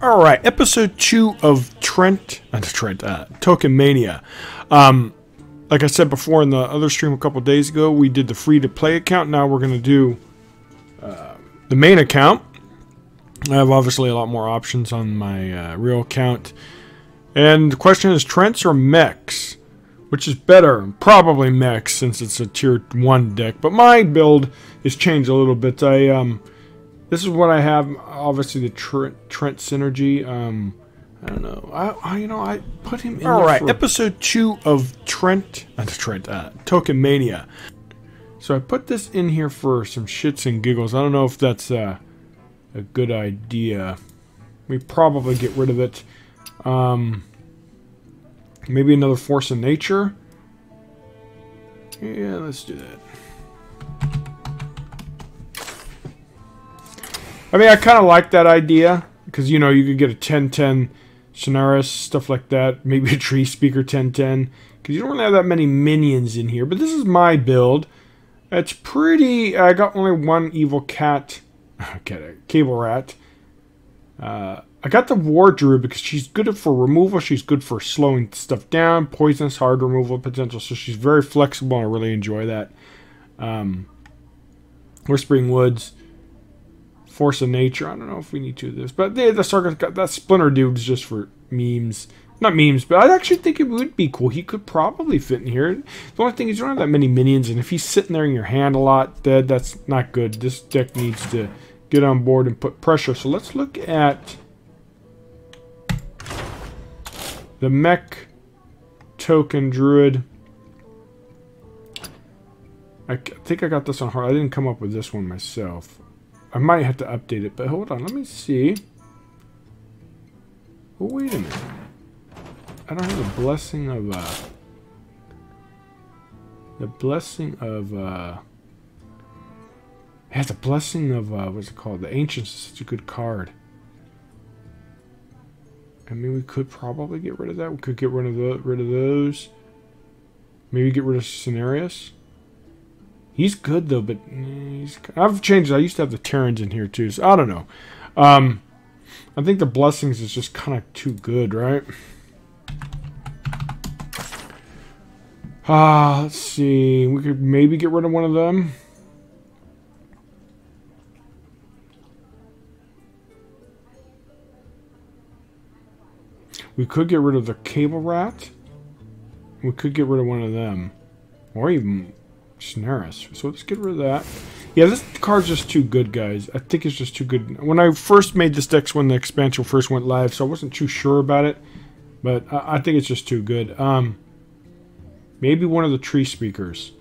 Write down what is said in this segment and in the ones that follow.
Alright, episode 2 of Token Mania. Like I said before in the other stream a couple days ago, we did the free-to-play account. Now we're going to do the main account. I have obviously a lot more options on my real account. And the question is, Treants or mechs? Which is better? Probably mechs, since it's a tier 1 deck. But my build has changed a little bit. This is what I have. Obviously, the Treant synergy. I don't know. I put him in. All right, episode 2 of Token Mania. So I put this in here for some shits and giggles. I don't know if that's a good idea. We probably get rid of it. Maybe another Force of Nature. Yeah, let's do that. I mean, I kind of like that idea, because, you know, you could get a 10-10 Sonaris, stuff like that. Maybe a Tree Speaker 10-10, because you don't really have that many minions in here. But this is my build. It's pretty... I got only one evil cat. Cable rat. I got the War Druid because she's good for removal. She's good for slowing stuff down. Poisonous, hard removal potential. So she's very flexible, and I really enjoy that. Whispering Woods. Force of Nature. I don't know if we need to do this. But the Circus got that Splinter dude is just for memes. Not memes, but I actually think it would be cool. He could probably fit in here. The only thing is you don't have that many minions, and if he's sitting there in your hand a lot, dead, that's not good. This deck needs to get on board and put pressure. So let's look at the mech Token Druid. I think I got this on hard. I didn't come up with this one myself. I might have to update it, but hold on. Let me see. Oh, wait a minute. I don't have the blessing of, it has a blessing of, what's it called? The Ancients is such a good card. I mean, we could probably get rid of that. We could get rid of those. Maybe get rid of Cenarius. He's good though, but I've changed it. I used to have the Terrans in here too, so I don't know. I think the Blessings is just kind of too good, right? Let's see. We could maybe get rid of one of them. We could get rid of the Cable Rat. We could get rid of one of them. Or even Snaris. So let's get rid of that. Yeah, this card's just too good, guys. I think it's just too good. When I first made this deck, when the expansion first went live, so I wasn't too sure about it. But I think it's just too good. Maybe one of the Tree Speakers.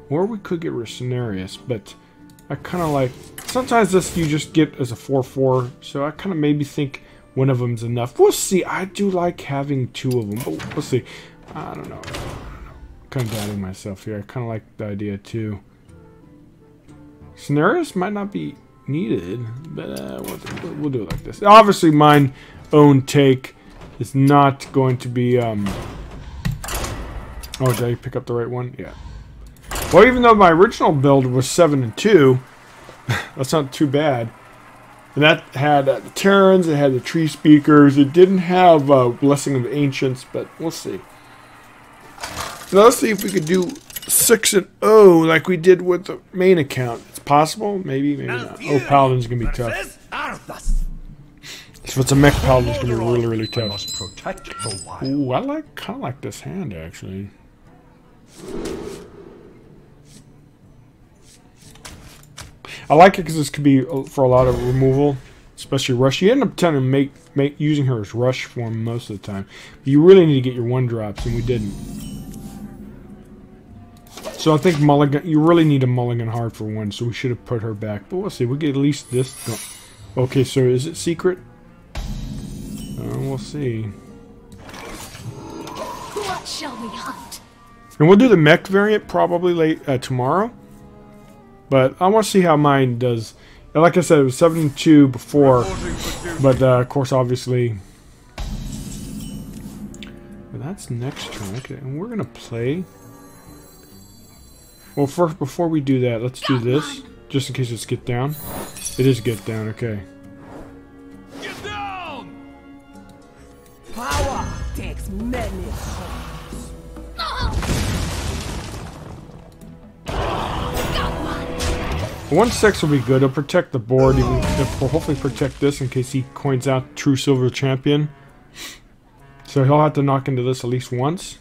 Or we could get rid of Cenarius, but I kind of like... Sometimes this you just get as a 4-4, so I kind of maybe think one of them's enough. We'll see. I do like having two of them, but we'll see. I don't know. Kind of doubting myself here. I kind of like the idea too. Cenarius might not be needed, but we'll do it like this. Obviously, my own take is not going to be... Oh, did I pick up the right one? Yeah. Well, even though my original build was 7-2, that's not too bad. And that had the Terrans, it had the Tree Speakers. It didn't have Blessing of Ancients, but we'll see. Now let's see if we could do 6-0 like we did with the main account. It's possible, maybe not. Oh, Paladin's gonna be tough. If it's a mech Paladin, it's gonna be really, really tough. Ooh, I kind of like this hand actually. I like it because this could be for a lot of removal, especially rush. You end up tending to using her as rush form most of the time. But you really need to get your 1-drops, and we didn't. So I think mulligan. You really need a mulligan hard for one, so we should have put her back. But we'll see. We'll get at least this. Okay, so is it secret? We'll see. What shall we hunt? And we'll do the mech variant probably late tomorrow. But I want to see how mine does. And like I said, it was 7-2 before. But of course, obviously. But that's next turn. Okay, and we're gonna play. Well, first, before we do that, let's do this. Just in case it's get down. It is get down, okay. many homes. One 6 will be good. It'll protect the board. Even if we'll hopefully protect this in case he coins out True Silver Champion. So he'll have to knock into this at least once.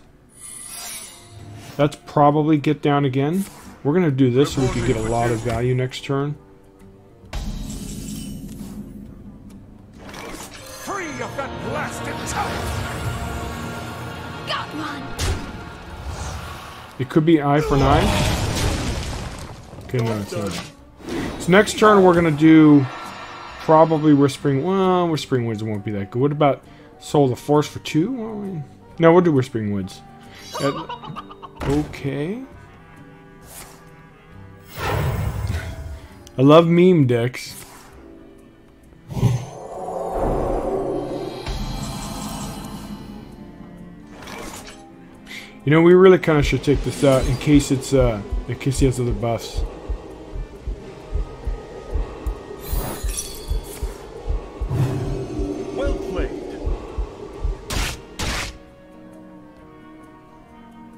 That's probably get down again. We're going to do this so we can get a lot of value next turn. Free of that blasted tower. Got one. It could be eye for an eye. Okay, no, it's not. So next turn we're going to do probably Whispering... Well, Whispering Woods won't be that good. What about Soul of the Forest for 2? Well, no, we'll do Whispering Woods. Okay. I love meme decks. You know, we really kind of should take this out in case it's in case he has other buffs. Well played.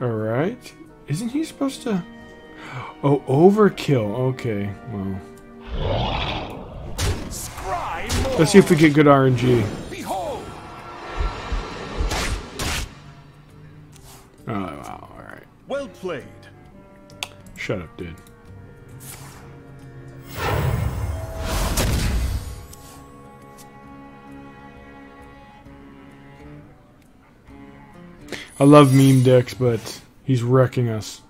All right. Isn't he supposed to? Oh, overkill. Okay. Well. Let's see if we get good RNG. Behold. Oh, wow. All right. Well played. Shut up, dude. I love meme decks, but he's wrecking us.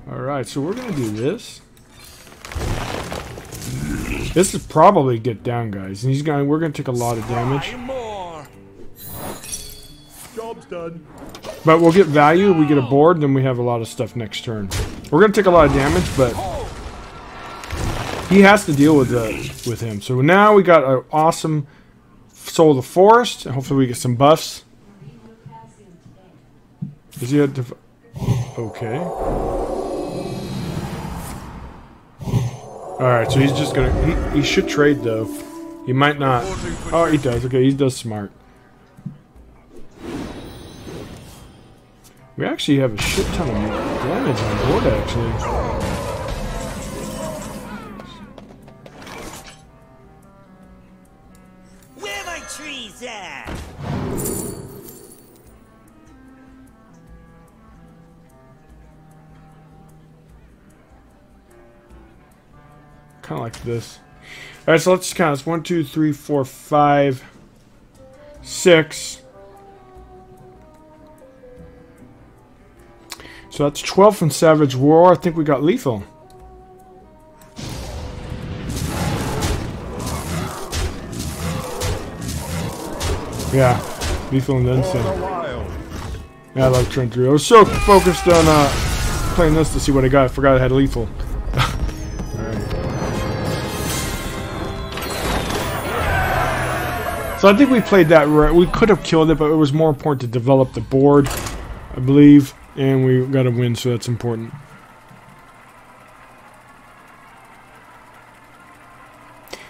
Alright, so we're gonna do this. This is probably get down, guys. And we're gonna take a lot of damage. More. Job's done. But we'll get value, we get a board, then we have a lot of stuff next turn. We're gonna take a lot of damage, but he has to deal with him. So now we got an awesome Soul of the Forest. And hopefully we get some buffs. Is he at okay. Alright, so he's just gonna he should trade though. He might not. Oh, he does. Okay, he does smart. We actually have a shit ton of damage on board actually. Trees at? Kind of like this. All right, so let's count. It's 1, 2, 3, 4, 5, 6. So that's 12 from Savage War. I think we got lethal. Yeah, lethal and then some. Yeah, I love Token Druid. I was so focused on playing this to see what I got. I forgot I had lethal. Alright. So I think we played that right. We could have killed it, but it was more important to develop the board, I believe. And we got to win, so that's important.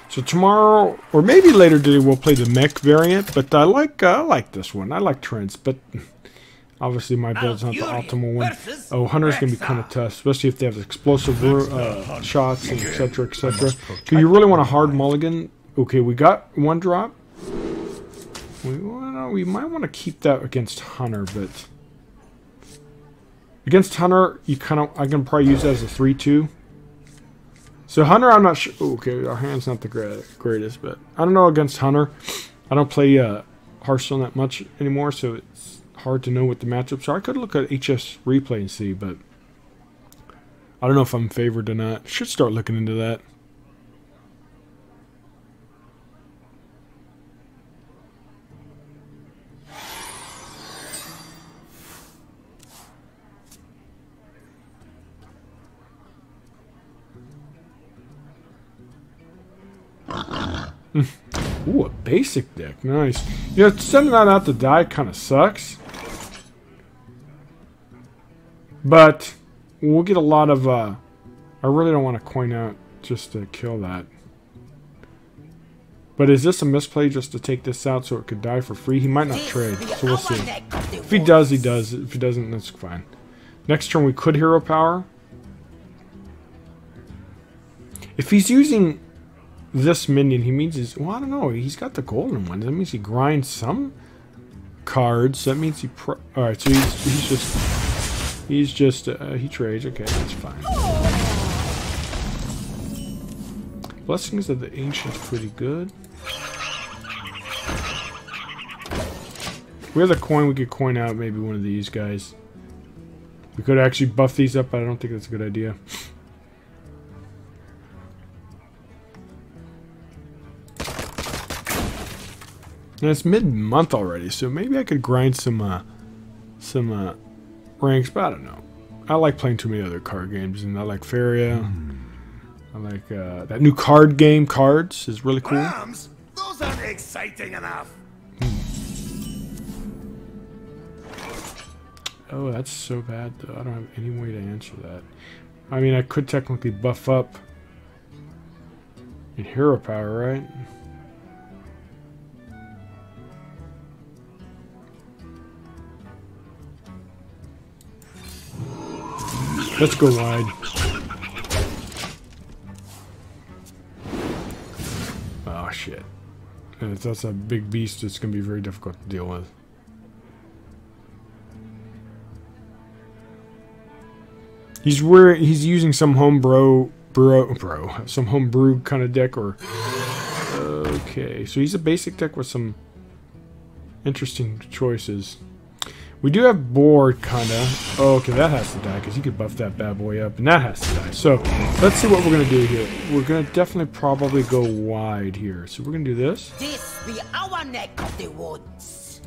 So tomorrow, or maybe later today, we'll play the mech variant. But I like this one. I like Treants, but obviously my build's not the optimal one. Oh, Hunter's gonna be kind of tough, especially if they have explosive shots and etc. etc. Do you really want a hard mulligan? Okay, we got one drop. We might want to keep that against Hunter, but against Hunter, I can probably use that as a 3/2. So Hunter, I'm not sure. Okay, our hand's not the greatest, but I don't know against Hunter. I don't play Hearthstone that much anymore, so it's hard to know what the matchups are. I could look at HS replay and see, but I don't know if I'm favored or not. Should start looking into that. Ooh, a basic deck. Nice. You know, sending that out to die kind of sucks. But we'll get a lot of... I really don't want to coin out just to kill that. But is this a misplay just to take this out so it could die for free? He might not trade, so we'll see. If he does, he does. If he doesn't, that's fine. Next turn we could hero power. If he's using this minion, he means he's... Well, I don't know. He's got the golden one. That means he grinds some cards. That means he... Alright, so he's just... He's just... he trades. Okay, that's fine. Blessings of the Ancient's pretty good. If we have the coin, we could coin out maybe one of these guys. We could actually buff these up, but I don't think that's a good idea. And it's mid-month already, so maybe I could grind some ranks, but I don't know. I like playing too many other card games, and I like Feria. I like that new card game, Cards, is really cool. Rams? Those aren't exciting enough. Oh, that's so bad, though. I don't have any way to answer that. I mean, I could technically buff up in hero power, right? Let's go wide. Oh, shit. That's a big beast. It's going to be very difficult to deal with. He's using some homebrew kind of deck, or okay, so he's a basic deck with some interesting choices. We do have board, kinda. Oh, okay, that has to die because he could buff that bad boy up, and that has to die. So let's see what we're gonna do here. We're gonna definitely probably go wide here. So we're gonna do this. This be our neck of the woods.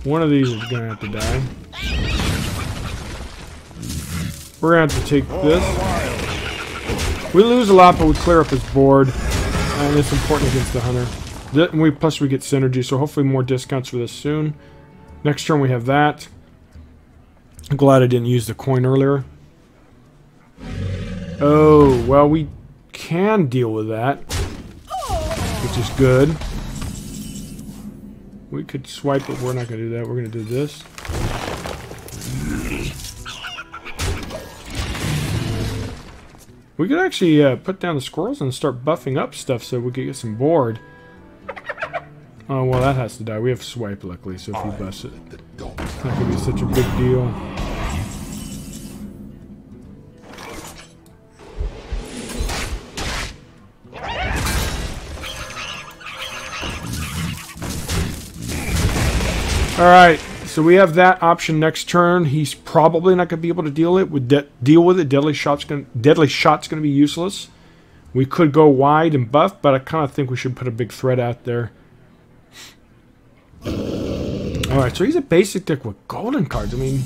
One of these is gonna have to die. We're gonna have to take this. We lose a lot, but we clear up his board, and it's important against the hunter. Plus we get synergy, so hopefully more discounts for this soon. Next turn we have that. I'm glad I didn't use the coin earlier. Oh, well, we can deal with that, which is good. We could swipe, but we're not going to do that. We're going to do this. We could actually put down the squirrels and start buffing up stuff so we could get some board. Oh, well, that has to die. We have swipe, luckily, so if he buffs it, it's not going to be such a big deal. Alright, so we have that option next turn. He's probably not going to be able to deal with it. Deadly shot's going to be useless. We could go wide and buff, but I kind of think we should put a big threat out there. Alright, so he's a basic deck with golden cards. I mean,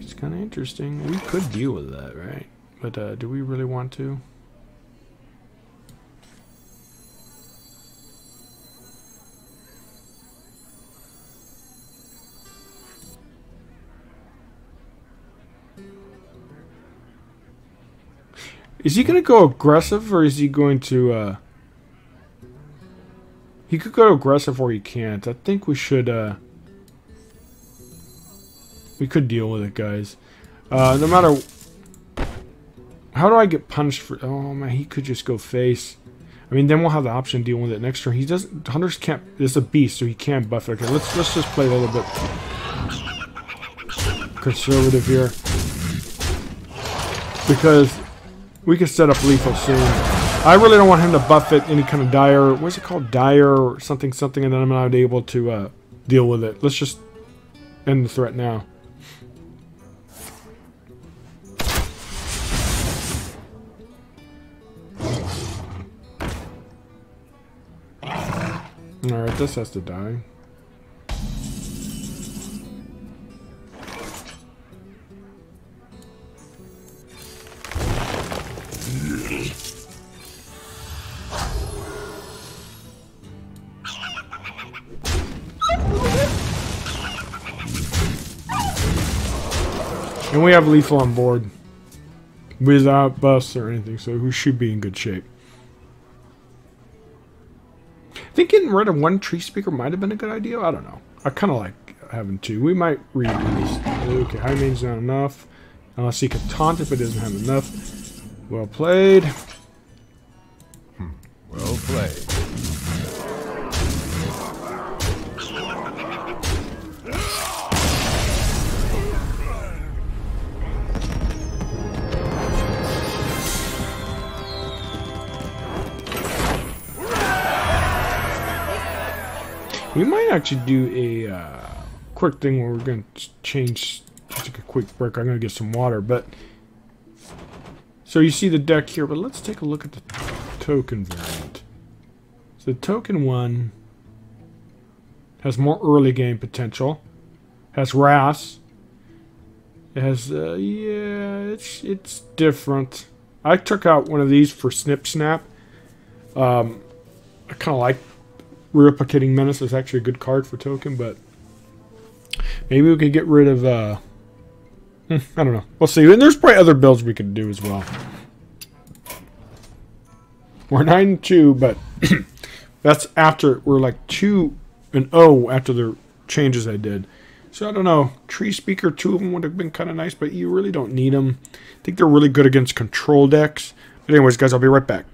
it's kind of interesting. We could deal with that, right? But do we really want to? Is he going to go aggressive, or is he going to, he could go aggressive or he can't. I think we should, we could deal with it, guys. No matter, how do I get punished for, oh man, he could just go face. I mean, then we'll have the option to deal with it next turn. He doesn't, hunters can't, it's a beast, so he can't buff it. Okay, let's just play a little bit conservative here. Because we could set up lethal soon. I really don't want him to buff it any kind of dire. What's it called? Dire or something, and then I'm not able to deal with it. Let's just end the threat now. Alright, this has to die. And we have lethal on board. Without buffs or anything, so we should be in good shape. I think getting rid of one tree speaker might have been a good idea. I don't know. I kind of like having two. We might read these. Okay, high main's not enough. Unless he can taunt if it doesn't have enough. Well played. Well played. We might actually do a quick thing where we're going to change, take a quick break. I'm going to get some water, but so you see the deck here, but let's take a look at the token variant. So the token one has more early game potential, has Wrath. It has, yeah, it's different. I took out one of these for Snip Snap. I kind of like Replicating Menace. Is actually a good card for token, but maybe we could get rid of, I don't know. We'll see. And there's probably other builds we could do as well. We're 9-2, but that's after we're like 2-0 after the changes I did. So I don't know. Tree Speaker, 2 of them would have been kind of nice, but you really don't need them. I think they're really good against control decks. But anyways, guys, I'll be right back.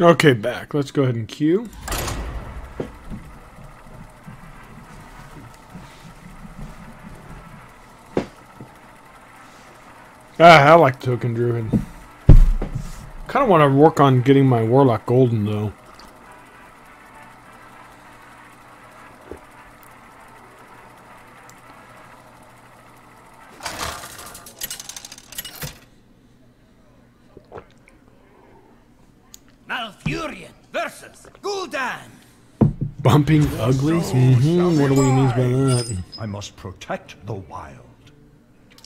Okay, back. Let's go ahead and queue. I like Token Druid. Kind of want to work on getting my Warlock Golden, though. Malfurion versus Gul'dan. Bumping uglies? What do we mean by that? I must protect the wild.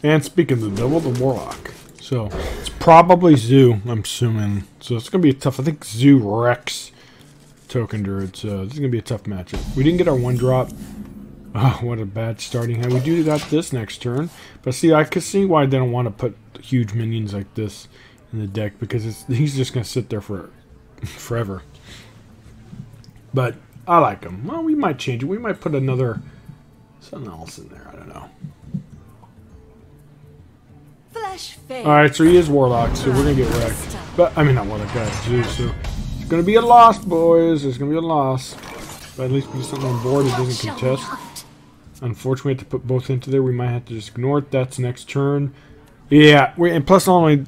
And speaking of the devil, the Warlock. So, it's probably Zoo, I'm assuming. So, it's going to be a tough... I think Zoo wrecks Token Druid. So, this is going to be a tough matchup. We didn't get our 1-drop. Oh, what a bad starting hand. We do got this next turn. But see, I can see why they don't want to put huge minions like this in the deck because he's just going to sit there for forever. But I like him. Well, we might change it. We might put something else in there. I don't know. Flesh fade. Alright, so he is Warlock, so we're going to get wrecked. But, I mean, not Warlock, Zeus, so it's going to be a loss, boys. It's going to be a loss. But at least we do something on board that doesn't contest. Unfortunately, we have to put both into there. We might have to just ignore it. That's next turn. Yeah, and plus not only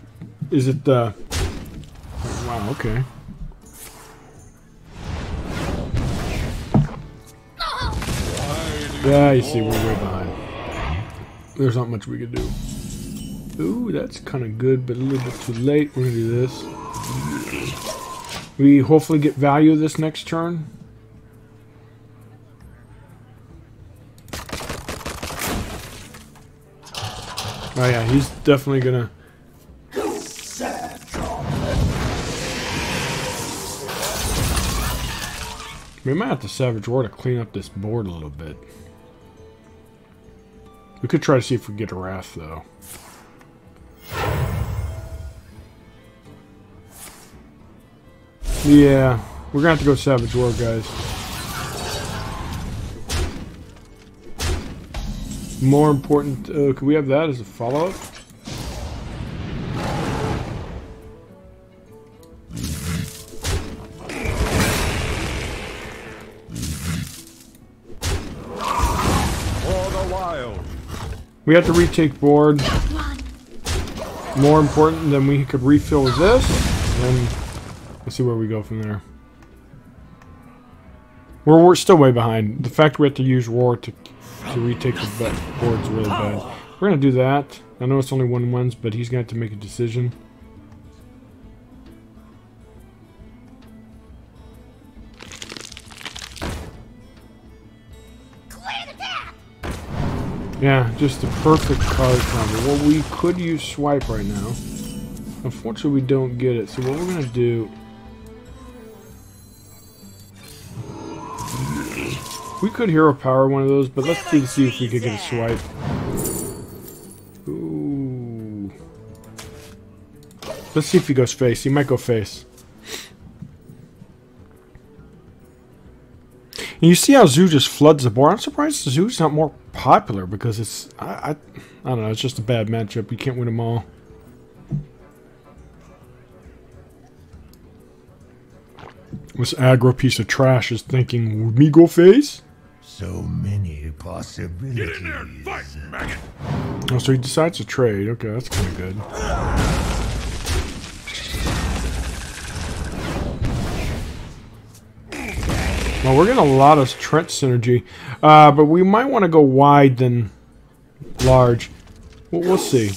is it the... Wow, okay. Yeah, you see, we're way behind. There's not much we can do. Ooh, that's kind of good, but a little bit too late. We're going to do this. We hopefully get value this next turn. Oh yeah, he's definitely gonna... We might have to Savage War to clean up this board a little bit. We could try to see if we get a Wrath, though. Yeah, we're gonna have to go Savage War, guys. More important, could we have that as a follow-up? For the wild. We have to retake board. More important than we could refill with this. And let's see where we go from there. We're still way behind. The fact we have to use War to retake the board's really bad. We're going to do that. I know it's only 1-1s, but he's going to have to make a decision. Yeah, just the perfect card combo. Well, we could use Swipe right now. Unfortunately, we don't get it. So what we're going to do... We could Hero Power one of those, but let's see if we could get a Swipe. Ooh. Let's see if he goes face. He might go face. And you see how Zoo just floods the board. I'm surprised Zoo's not more popular because it's... I don't know. It's just a bad matchup. You can't win them all. This aggro piece of trash is thinking, would me go face? So many possibilities. Get in there and fight, maggot! Oh, so he decides to trade. Okay, that's kind of good. Well, we're getting a lot of Trent synergy. But we might want to go wide than large. Well, we'll see.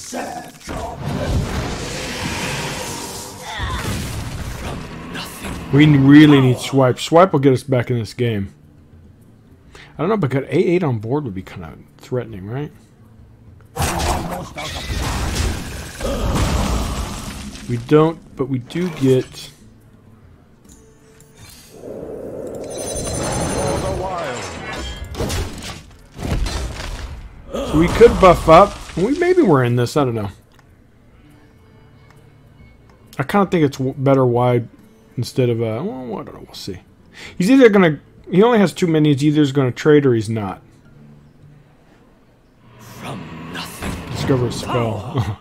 We really need Swipe. Swipe will get us back in this game. I don't know, but 8-8 on board would be kind of threatening, right? We don't, but we do get... So we could buff up. Maybe we're in this, I don't know. I kind of think it's better wide instead of, well, I don't know, we'll see. He's either going to... He only has too many. He's either going to trade or he's not. From nothing. Discover a spell.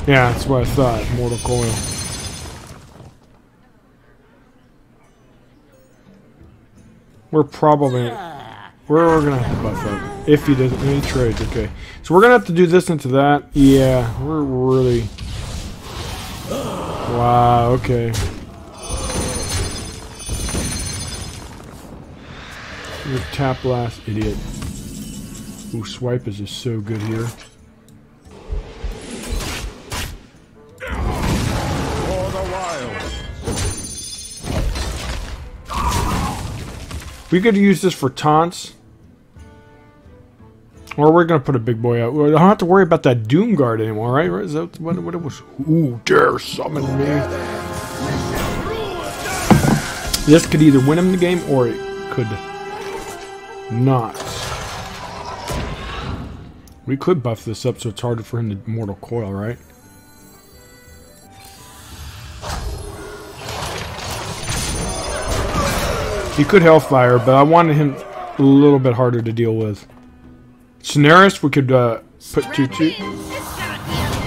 Yeah, that's what I thought. Mortal Coil. We're probably... We're going to have to buff up. If he doesn't... He trades, okay. So we're going to have to do this into that. Yeah, we're really... Wow, okay. Your tap blast, idiot. Ooh, Swipe is just so good here. For the wild. We could use this for taunts. Or we're going to put a big boy out. We don't have to worry about that Doom Guard anymore, right? Is that what it was? Ooh, dare summon me. This could either win him the game or it could not. We could buff this up so it's harder for him to Mortal Coil, right? He could Hellfire, but I wanted him a little bit harder to deal with. Scenaris, we could put 2/2.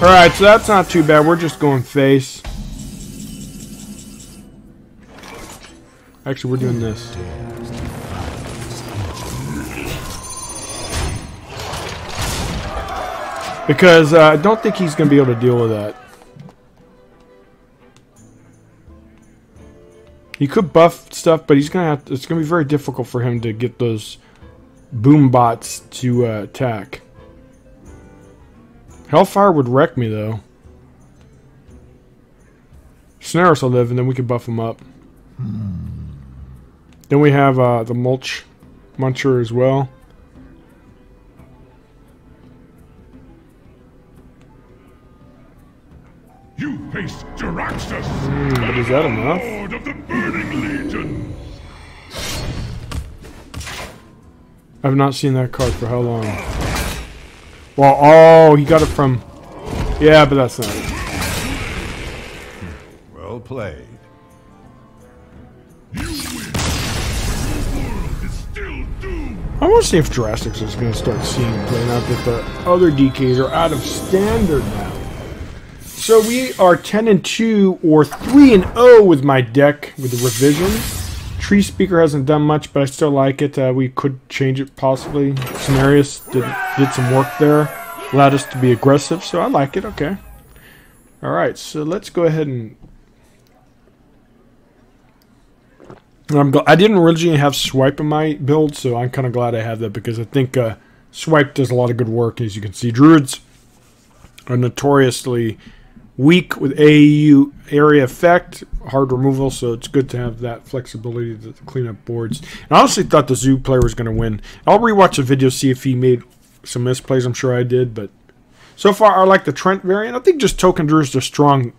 Alright, so that's not too bad. We're just going face. Actually, we're doing this. Because I don't think he's going to be able to deal with that. He could buff stuff, but he's going to have. It's going to be very difficult for him to get those boom bots to attack. Hellfire would wreck me, though. Snares will live, and then we can buff him up. Then we have the Mulch Muncher as well. You face Jaraxxus, But is that enough? Lord of the Burning Legion. I've not seen that card for how long? Well, oh, he got it from... Yeah, but that's not it. Well played. You win. Your world is still doomed. I want to see if Jurassics is going to start seeing play now that the other DKs are out of standard now. So we are 10-2 or 3-0 with my deck with the revisions. Tree Speaker hasn't done much, but I still like it. We could change it possibly. Scenarius did some work there. Allowed us to be aggressive, so I like it. Okay. Alright, so let's go ahead and... I didn't originally have Swipe in my build, so I'm kind of glad I have that because I think Swipe does a lot of good work. As you can see, Druids are notoriously weak with AAU area effect, hard removal, so it's good to have that flexibility to clean up boards. And I honestly thought the Zoo player was going to win. I'll rewatch the video, see if he made some misplays. I'm sure I did, but so far I like the Trent variant. I think just Token Druid is a strong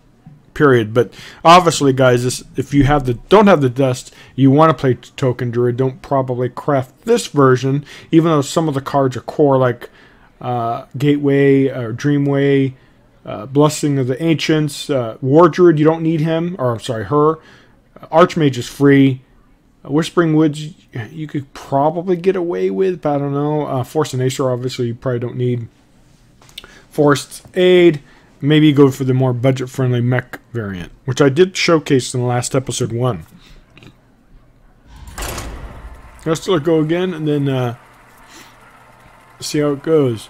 period, but obviously, guys, if you don't have the dust, you want to play Token Druid. Don't probably craft this version, even though some of the cards are core, like Gateway or Dreamway. Blessing of the Ancients, War Druid, you don't need him, or I'm sorry, her. Archmage is free. Whispering Woods, you could probably get away with, but I don't know. Force and Acer, obviously, you probably don't need. Forced Aid, maybe go for the more budget-friendly mech variant, which I did showcase in the last episode 1. Let's let it go again, and then see how it goes.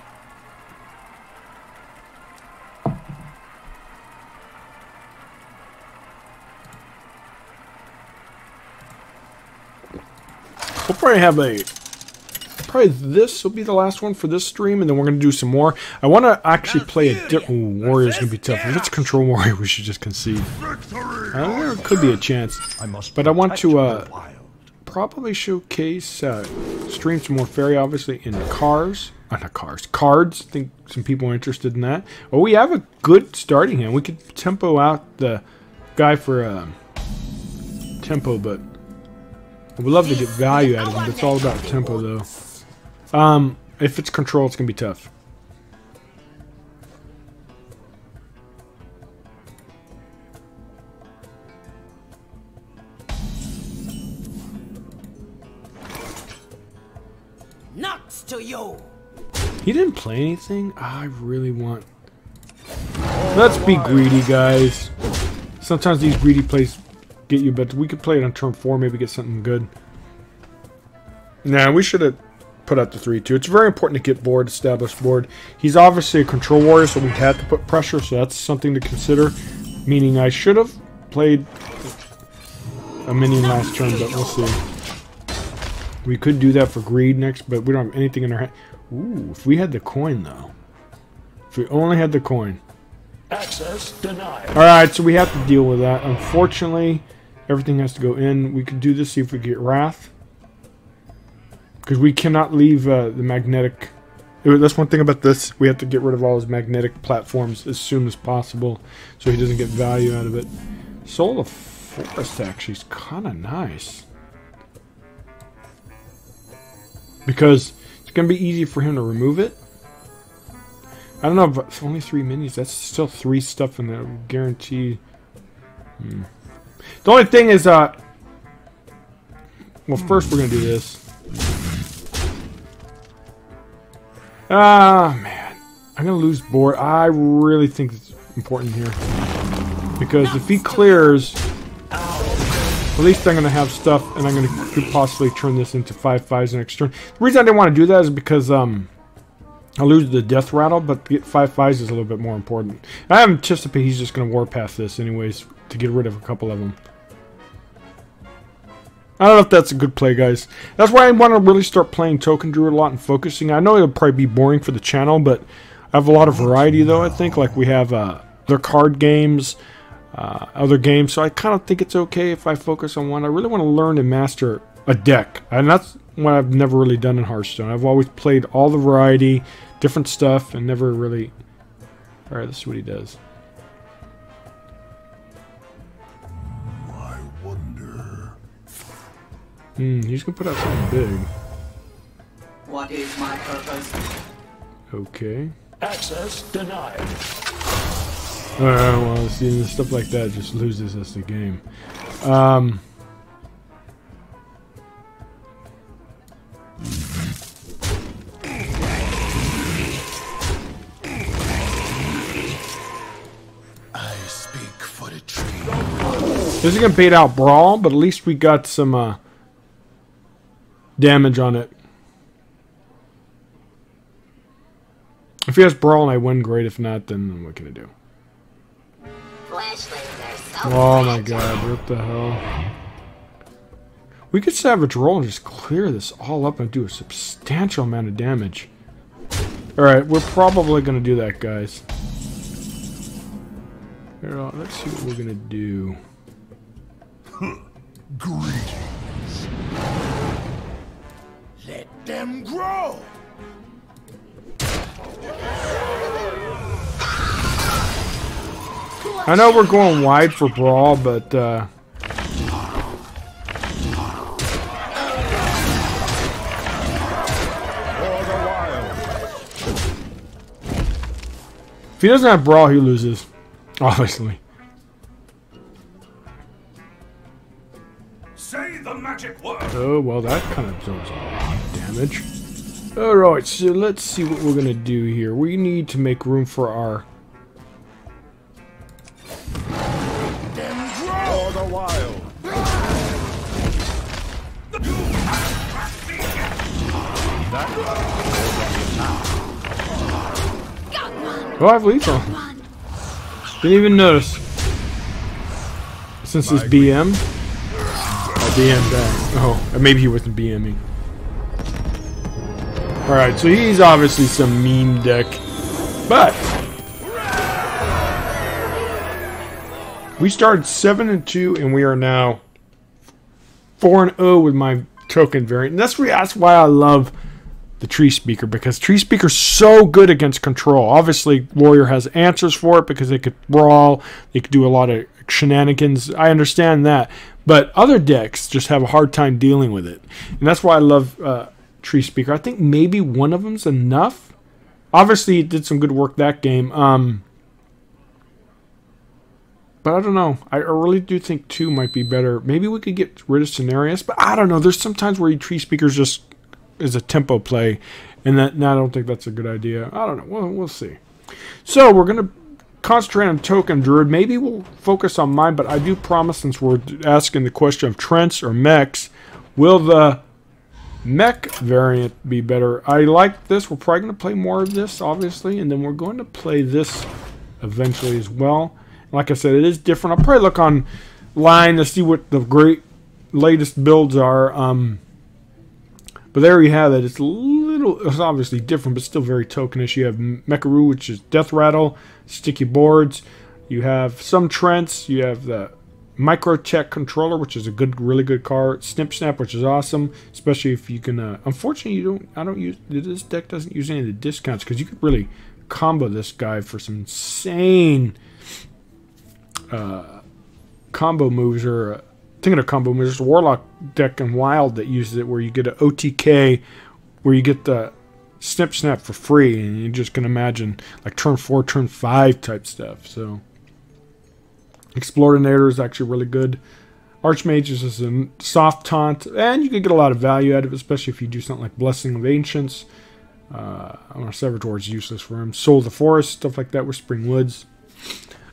We'll probably have probably this will be the last one for this stream, and then we're going to do some more. I want to actually play a different... Warrior's going to be tough. If it's Control Warrior, we should just concede. There could be a chance. But I want to probably showcase, stream some more Fairy, obviously, in cars. Not cars. Cards. I think some people are interested in that. Well, we have a good starting hand. We could tempo out the guy for tempo, but... I would love to get value out of him, but it's all about tempo, though. If it's control, it's going to be tough. Nuts to you. He didn't play anything? I really want... Let's be greedy, guys. Sometimes these greedy plays... get you, but we could play it on turn 4, maybe get something good. Nah, we should have put out the 3-2. It's very important to get board, established board. He's obviously a control warrior, so we had to put pressure, so that's something to consider. Meaning I should have played a minion last turn, but we'll see. We could do that for greed next, but we don't have anything in our hand. Ooh, if we had the coin, though. If we only had the coin. Access denied. Alright, so we have to deal with that. Unfortunately, everything has to go in. We could do this, see if we get Wrath. Because we cannot leave the magnetic... That's one thing about this. We have to get rid of all his magnetic platforms as soon as possible, so he doesn't get value out of it. Soul of Forest actually is kind of nice. Because it's going to be easy for him to remove it. I don't know, but only 3 minis. That's still 3 stuff in there. Guaranteed. The only thing is, well, first we're gonna do this. Ah, man. I'm gonna lose board. I really think it's important here. Because if he clears, at least I'm gonna have stuff, and I'm gonna could possibly turn this into 5/5s next turn. The reason I didn't want to do that is because, I lose the death rattle, but to get 5/5s is a little bit more important. I anticipate he's just going to warpath this anyways to get rid of a couple of them. I don't know if that's a good play, guys. That's why I want to really start playing Token Druid a lot and focusing. I know it'll probably be boring for the channel, but I have a lot of variety, though, I think. Like, we have other card games, other games, so I kind of think it's okay if I focus on one. I really want to learn and master a deck, and that's what I've never really done in Hearthstone. I've always played all the variety, different stuff, and never really... Alright, let's see what he does. I wonder. He's gonna put out something big. What is my purpose? Okay. Access denied. Alright, well, see, stuff like that just loses us the game. This is going to bait out Brawl, but at least we got some damage on it. If he has Brawl and I win, great. If not, then what can I do? Oh my god, what the hell? We could Savage Roll and just clear this all up and do a substantial amount of damage. Alright, we're probably going to do that, guys. Here, let's see what we're going to do. Greetings. Let them grow. I know we're going wide for Brawl, but if he doesn't have Brawl, he loses. Obviously. Say the magic word. Oh, well, that kind of absorbs a lot of damage. Alright, so let's see what we're going to do here. We need to make room for our... For the wild. Oh, I have lethal. Didn't even notice. Since it's BM. I BM'd back. Oh, maybe he wasn't BMing. Alright, so he's obviously some meme deck. But we started 7-2 and we are now 4-0 with my token variant. And that's why I love the Tree Speaker, because Tree Speaker's so good against control. Obviously, Warrior has answers for it because they could brawl, they could do a lot of shenanigans. I understand that. But other decks just have a hard time dealing with it. And that's why I love Tree Speaker. I think maybe one of them's enough. Obviously, it did some good work that game. But I don't know. I really do think 2 might be better. Maybe we could get rid of Scenarius, but I don't know. There's sometimes where Tree Speaker's just is a tempo play, and that I don't think that's a good idea. I don't know. We'll see. So we're gonna concentrate on Token Druid. Maybe we'll focus on mine, but I do promise, since we're asking the question of Treants or mechs, will the mech variant be better? I like this. We're probably going to play more of this, obviously, and then we're going to play this eventually as well. Like I said, it is different. I'll probably look online to see what the great latest builds are. But there you have it. It's obviously different, but still very tokenish. You have Mecharoo, which is Death Rattle, sticky boards. You have some Treants. You have the Microtech Controller, which is a really good card. Snip Snap, which is awesome, especially if you can. Unfortunately, this deck doesn't use any of the discounts, because you could really combo this guy for some insane combo moves. Or thinking of combo moves, there's a Warlock deck in Wild that uses it, where you get an OTK, where you get the snip snap for free, and you just can imagine like turn 4, turn 5 type stuff. So Explorinator is actually really good. Archmage is just a soft taunt, and you can get a lot of value out of it, especially if you do something like Blessing of Ancients. Servitor is useless for him. Soul of the Forest, stuff like that with Spring Woods.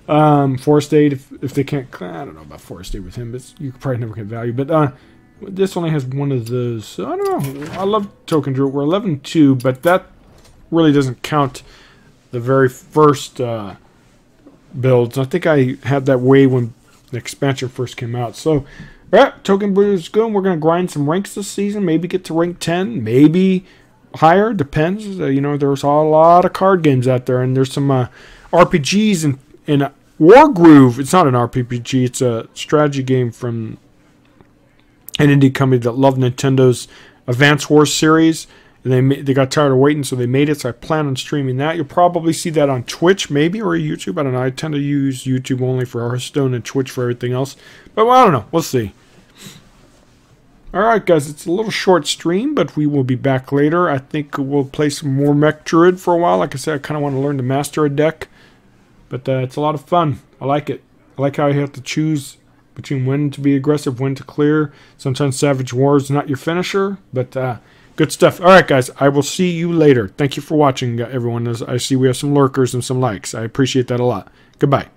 Forest Aid, if they can't, I don't know about Forest Aid with him, but you could probably never get value. But this only has one of those. So I don't know. I love Token Druid. We're 11-2, but that really doesn't count the very first builds. I think I had that way when the expansion first came out. So, alright, Token Druid is good. We're going to grind some ranks this season. Maybe get to rank 10. Maybe higher. Depends. You know, there's a lot of card games out there, and there's some RPGs in Wargroove. It's not an RPG. It's a strategy game from an indie company that loved Nintendo's Advance Wars series. And they got tired of waiting, so they made it. So I plan on streaming that. You'll probably see that on Twitch, maybe, or YouTube. I don't know. I tend to use YouTube only for Hearthstone and Twitch for everything else. But well, I don't know. We'll see. Alright, guys. It's a little short stream, but we will be back later. I think we'll play some more Mech Druid for a while. Like I said, I kind of want to learn to master a deck. But it's a lot of fun. I like it. I like how you have to choose between when to be aggressive, when to clear. Sometimes Savage War is not your finisher, but good stuff. All right, guys, I will see you later. Thank you for watching, everyone. As I see we have some lurkers and some likes. I appreciate that a lot. Goodbye.